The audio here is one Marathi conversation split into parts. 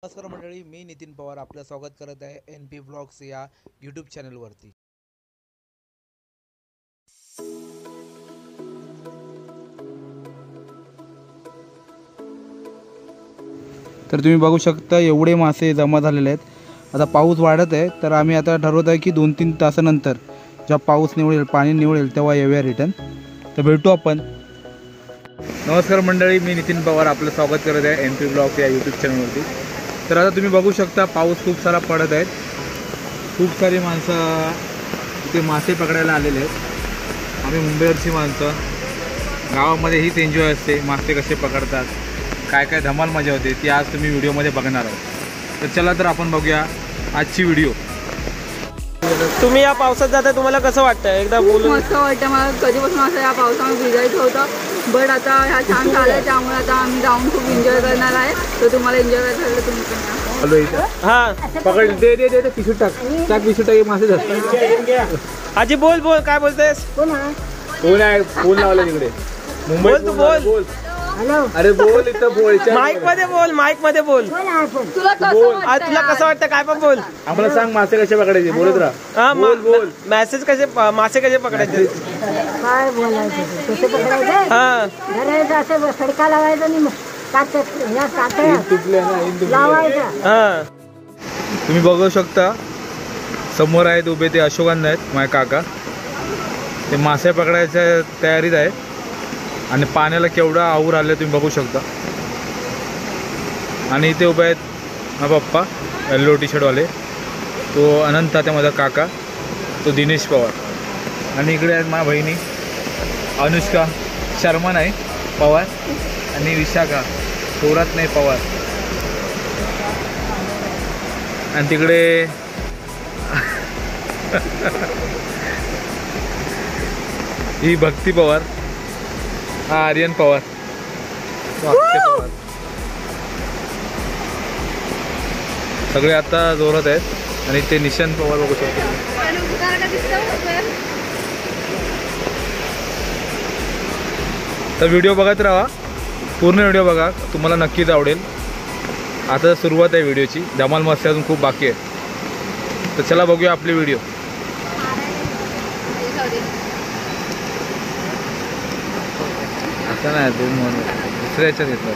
नमस्कार मंडळी, मी नितीन पवार आपलं स्वागत करत आहे NP ब्लॉग्स या यूट्यूब चॅनलवरती। तर तुम्ही बघू शकता एवढे मासे जमा झालेले आहेत। आता पाऊस वाढत आहे, तर आम्ही आता ठरवत आहे की 2-3 तासानंतर जेव्हा पाऊस निवळेल, पाणी निवळेल तेव्हा येऊया रिटर्न। तर भेटू आपण। नमस्कार मंडळी, मी नितीन पवार आपलं स्वागत करत आहे NP ब्लॉग्स या यूट्यूब चॅनलवरती। तर आता तुम्ही बघू शकता पाऊस खूप सारा पडत आहे। खूप सारी माणसं इथे मासे पकडायला आलेले आहेत। आम्ही मुंबईवरची माणसं, गावामध्ये हीच एन्जॉय असते, मासे कसे पकडतात, काय काय धमाल मजा होते ती आज तुम्ही व्हिडिओमध्ये बघणार आहात। तर चला तर आपण बघूया आजची व्हिडिओ। तुम्ही या पावसात जाता, तुम्हाला कसं वाटतं? एकदा बोलून। मस्त वाटतं मला, कधीपासून असं या पावसामध्ये भिजायचं होतं, बट आता ह्या छान झालं, त्यामुळे आता आम्ही जाऊन खूप एन्जॉय करणार आहे। तर तुम्हाला एन्जॉय करायचं असेल तर तुम्ही पण या। हॅलो इथं हां, पकड, दे दे दे पिशू टाक पिशू टाक, मासे धरतात। आजी बोल बोल, काय बोलतेस? फोन आहे, फोन लावला तिकडे मुंबई। बोल, तू बोल। अरे बोल, इथं बोल, माईक मध्ये बोल, माईक मध्ये बोल। तुला तुला कसं वाटतं, काय पण बोल। आम्हाला सांग मासे कसे पकडायचे, बोलत राहा। बोल बोल, मेसेज कसे, मासे कसे पकडायचे? काय बोलायचं, कसं पकडायचं? हां, धरायचं असं सडका लावायचा आणि या तुटले ना, लावायचं। हां, तुम्ही बघू शकता समोर आहेत उभे ते अशोकांना आहेत माझे काका। ते मासे पकडायच्या तयारीत आहे आणि पाण्याला केवढा आऊर आले तुम्ही बघू शकता। आणि इथे उभे आहेत हा पप्पा येल्लो टी शर्टवाले, तो अनंत, त्या माझा काका तो दिनेश पवार। आणि इकडे आहेत माझ्या बहिणी अनुष्का शर्मा नाही पवार आणि विशाखा थोरात नाही पवार। आणि तिकडे ही भक्ती पवार, हा आर्यन पवार, पवार। सगळे आता जोरात आहेत। आणि ते निशांत पवार बघू शकतो। तर व्हिडिओ बघत राहा, पूर्ण व्हिडिओ बघा, तुम्हाला नक्कीच आवडेल। आता सुरुवात आहे व्हिडिओची, धमाल मस्ती अजून खूप बाकी आहे। तर चला बघूया आपली व्हिडिओ। आता नाही दुसऱ्या याच्यात घेतलं।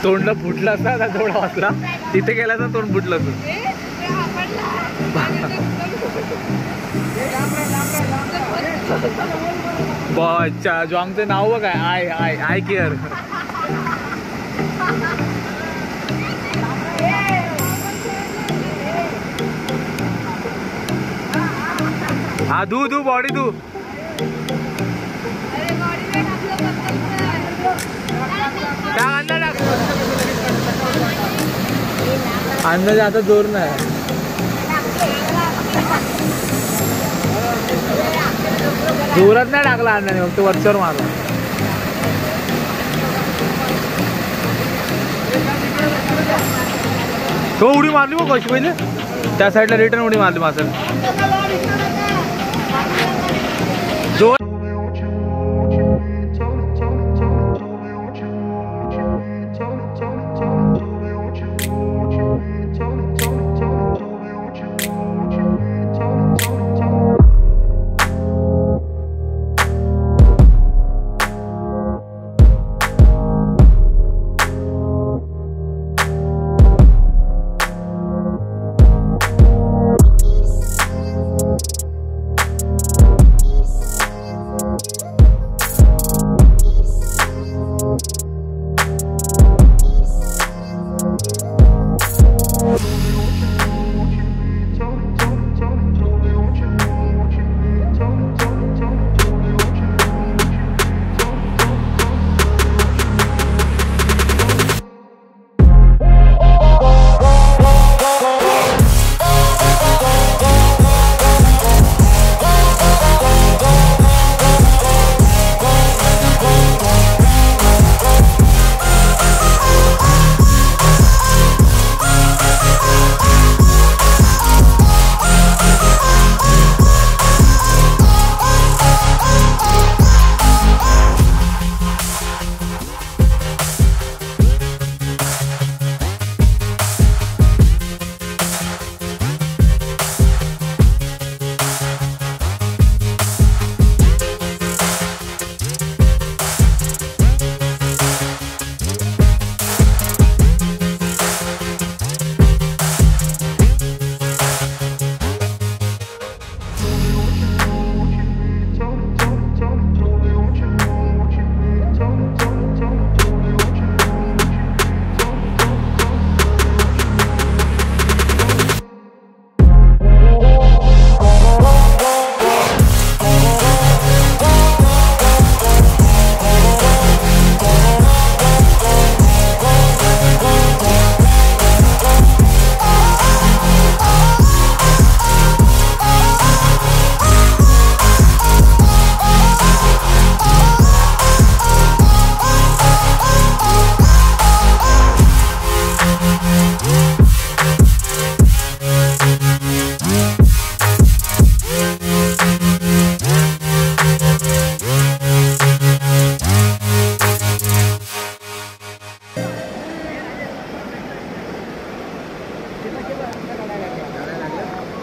तोंडला फुटला असता, थोडा वाचला, तिथे गेला तर तोंड फुटलं असं। अच्छा, जॉंगचं नाव बघ, आय आय आय केअर। हा धू धू बॉडी धू। अंदाज आता जोर नाही, जोरात नाही टाकला अंदाने, फक्त वरच्यावर मारला। तो उडी मारली बघ कशी, पहिले त्या साईडला रिटर्न उडी मारली माणसाने। जोर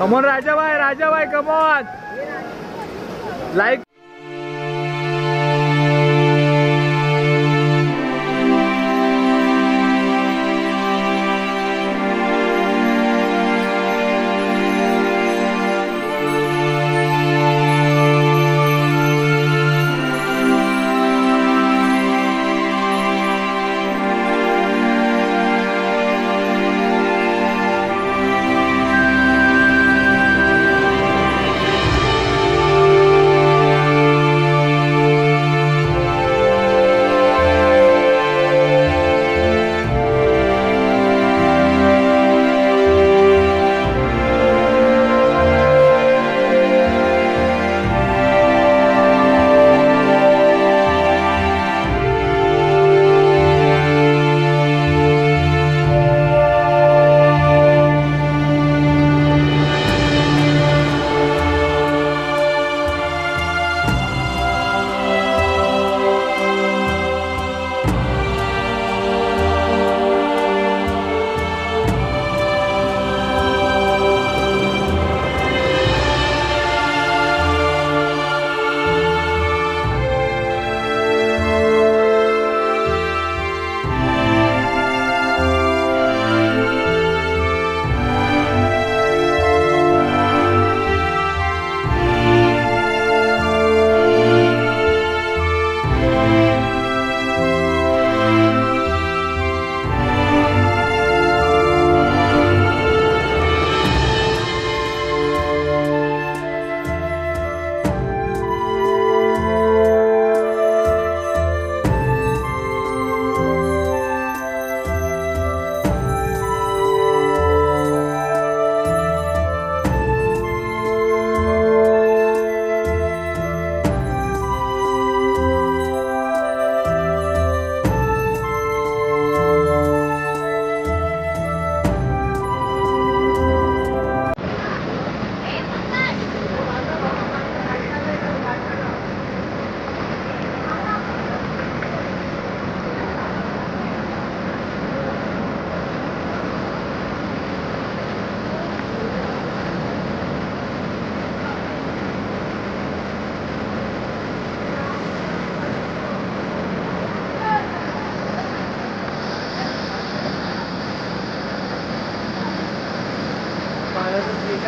कमॉन राजाबाई कमॉन लाईक.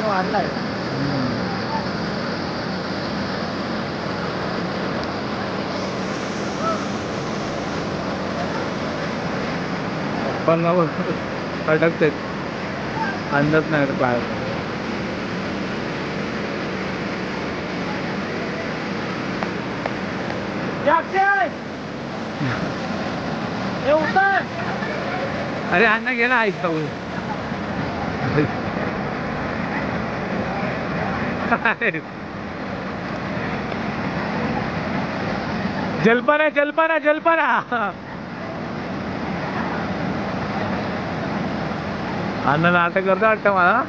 वाढलाय. पण अडकत अंदाज नाही बाहेर. अरे अण्णा गेला ऐका जलपना जलपना जलपना. अण्णा नाटक करता वाटतं मला.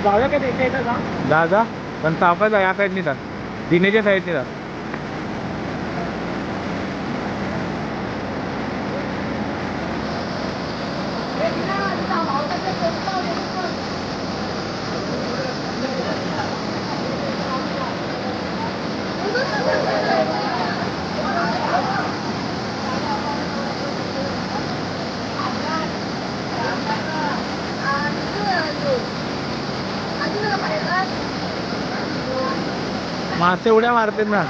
जाऊया का त्याच्या इथं जा जा पण तापायचा या साईडनी जा दिनेच्या साईडनी जा. मासे उड्या मारतात ना.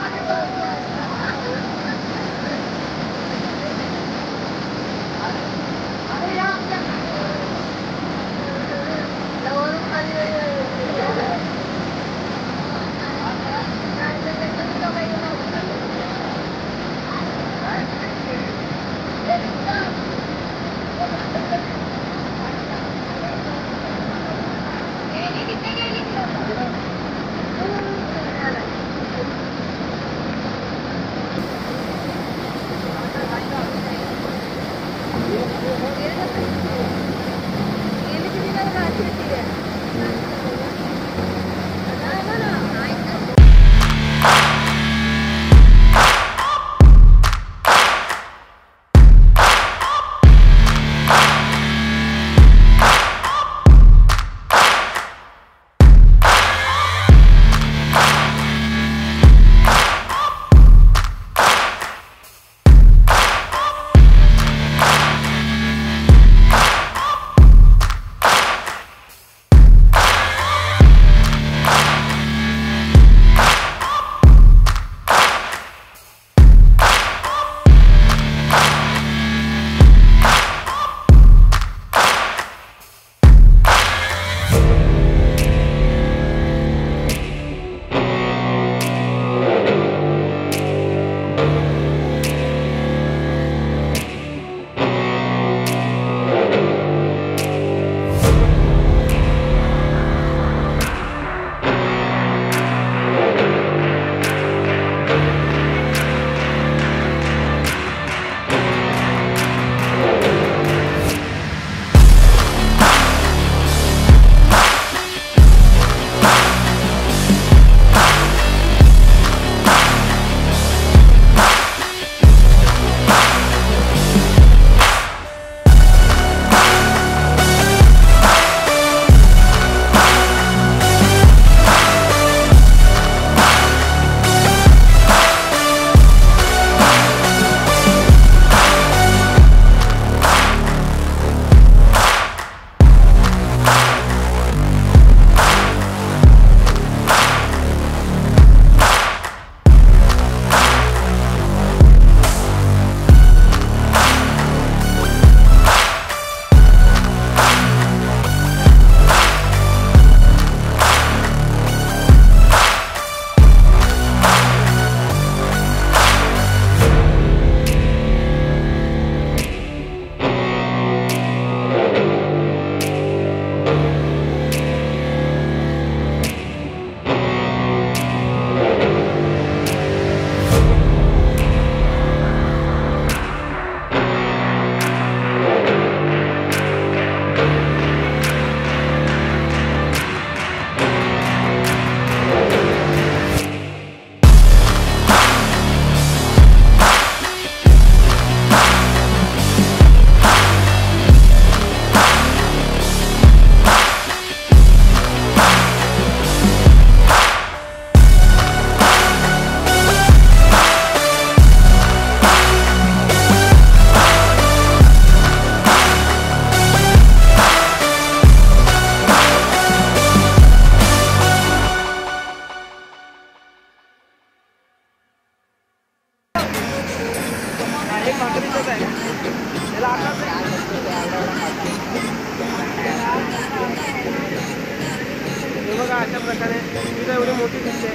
ती काय एवढी मोठी दिसते.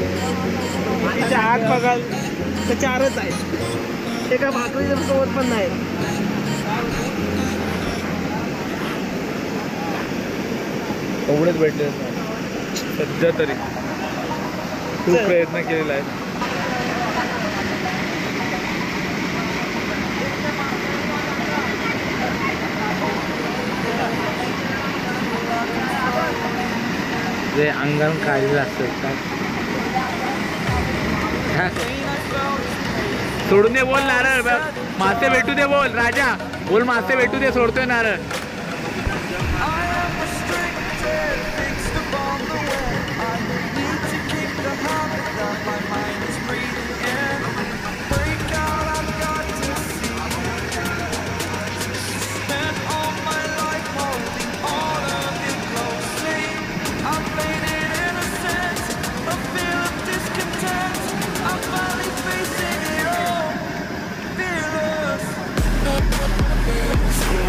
तिच्या आग बघाल तर 4च आहेत. ते काय भाकरीच्या सोबत पण नाही. एवढेच भेटले सध्या तरी. खूप प्रयत्न केलेला आहे. जे अंगण काढलेलं असतं काय सोडून दे बोल नारळ. मासे भेटू दे बोल राजा. बोल मासे भेटू दे, सोडतोय नारळ.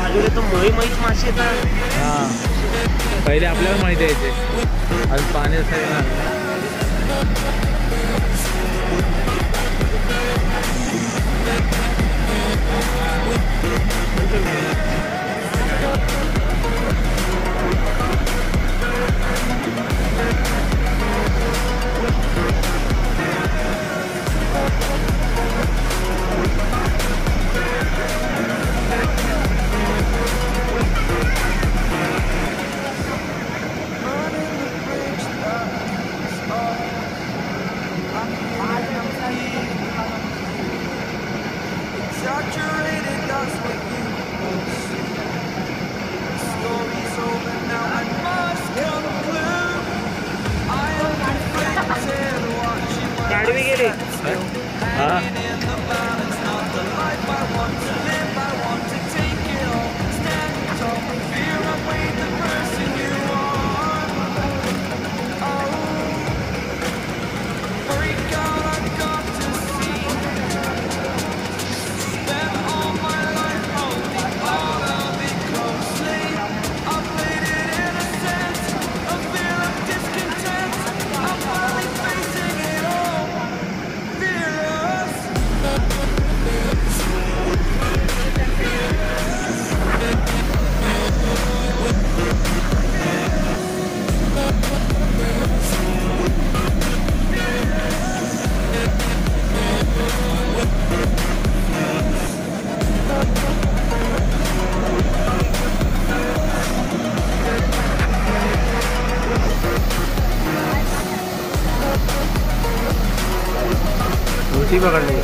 माझ्याकडे तर मोहीत मासे येतात. हां पहिले आपल्याला माहिती यायचे. आज पाणी असं गाडवी गेली. हां उलटी पकडली.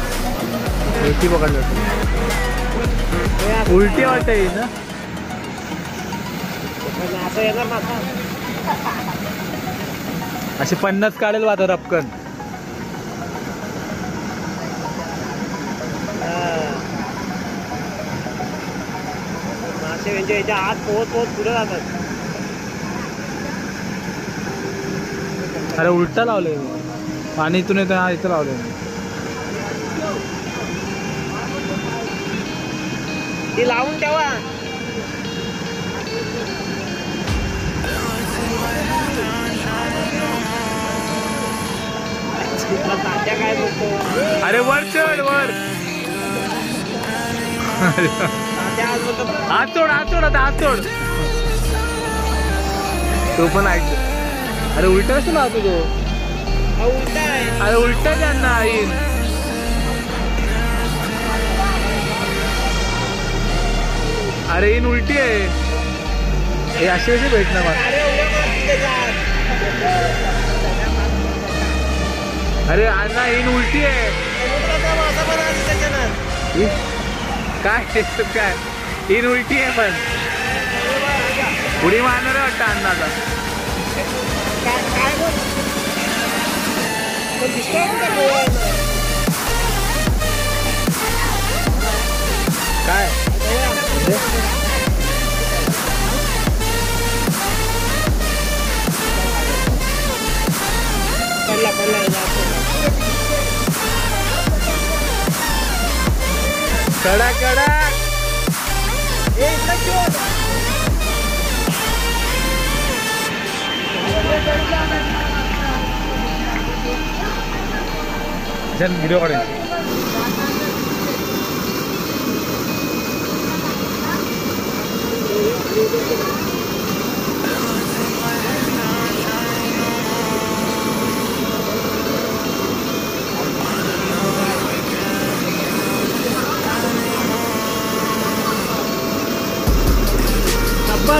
उलटी पकडली होती. उलटी वाटते ना. असं येणार मासा. असे 50 काढेल वाता रपकन. मासे म्हणजे याच्या आत पोहत पुढे जातात. अरे उलटा लावले. पाणी इथून येतं. हा इथं लावले. ती लावून ठेवा. तात्या काय बोलतो. अरे वर चढ वर. तात्या आज बोलतो हात सोड हात सोड आता हात सोड. तो पण ऐक. अरे उलटा कसं लावतो तो. हा उलटा आहे. अरे उलटा त्यांना येईल. अरे इन उलटी आहे. हे अशी कशी भेटणार मला. अरे उड्या मारतील त्याच्यात. अरे अण्णा इन उलटी आहे. समुद्राचा मासा पण आली त्याच्यानं. काय काय इन उलटी आहे पण उडी मारणार आहे वाटतं अण्णाचा. काय बोल. पण दिसतोय कुठे गोवा. काय पडला पडला. कडक कडक. व्हिडिओ काढायचे.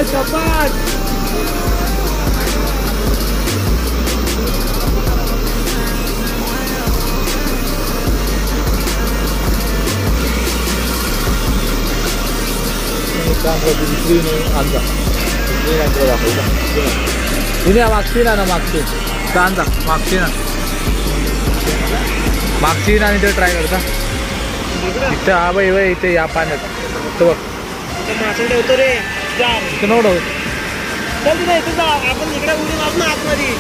शपथ मागची ना मागची कांदा मागची ना मागची ना आणि ते ट्राय करता इथे हा बाई बाई इथे या पाण्यात तो बघ मासे ठेवतो रे जा इथे नव्हतं चल तिथे इथे जा आपण इकडे उडी मारू ना आतमध्ये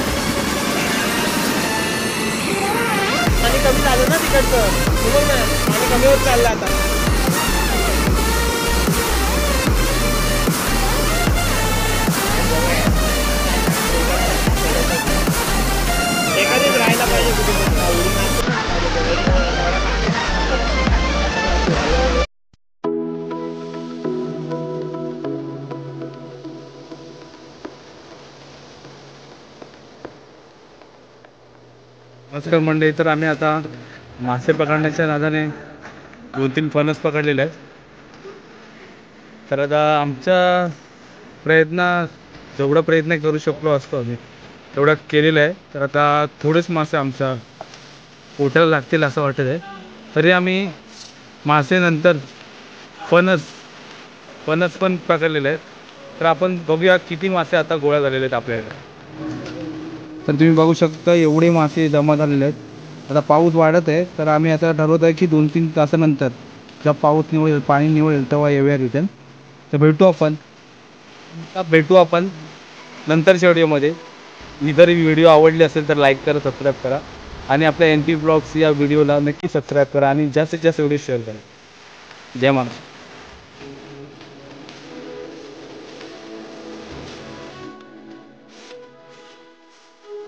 आणि कमी झालं ना तिकडचं बरोबर ना आणि कमी होत चाललं आता एखादीच राहायला पाहिजे कुठे उडी मारतो. नमस्कार मंडळी. तर आम्ही आता मासे पकडण्याच्या नादाने 2-3 फणस पकडलेले आहेत. तर आता आमच्या जेवढा प्रयत्न करू शकलो असतो आम्ही तेवढा केलेला आहे. तर आता थोडेच मासे आमच्या पोटाला लागतील असं वाटत आहे. तरी आम्ही मासे नंतर फणस पण पकडलेले आहेत. तर आपण बघूया किती मासे आता गोळा झालेले आहेत आपल्याकडे. तर तुम्ही बघू शकता एवढे मासे जमा झालेले आहेत. आता पाऊस वाढत आहे तर आम्ही आता ठरवत आहे की 2-3 तासानंतर जेव्हा पाऊस निवळेल पाणी निवळेल तेव्हा येऊया रिटर्न. तर भेटू आपण नंतरच्या व्हिडिओमध्ये. जर व्हिडिओ आवडली असेल तर लाईक करा, सबस्क्राईब करा आणि आपल्या NP ब्लॉग्स या व्हिडिओला नक्की सबस्क्राईब करा आणि जास्तीत जास्त व्हिडिओ शेअर करा. जय महाराष्ट्र.